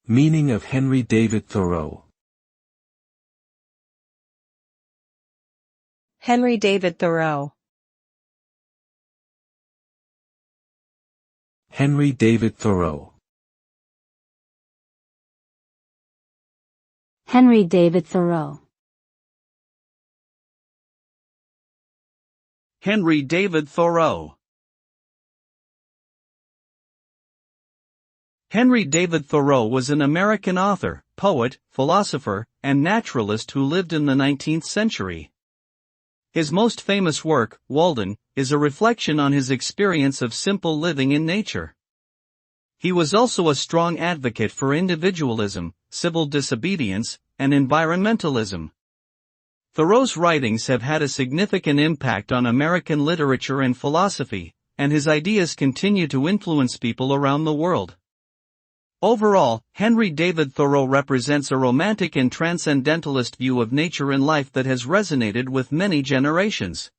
Meaning of Henry David Thoreau. Henry David Thoreau. Henry David Thoreau. Henry David Thoreau. Henry David Thoreau. Henry David Thoreau was an American author, poet, philosopher, and naturalist who lived in the 19th century. His most famous work, Walden, is a reflection on his experience of simple living in nature. He was also a strong advocate for individualism, civil disobedience, and environmentalism. Thoreau's writings have had a significant impact on American literature and philosophy, and his ideas continue to influence people around the world. Overall, Henry David Thoreau represents a romantic and transcendentalist view of nature and life that has resonated with many generations.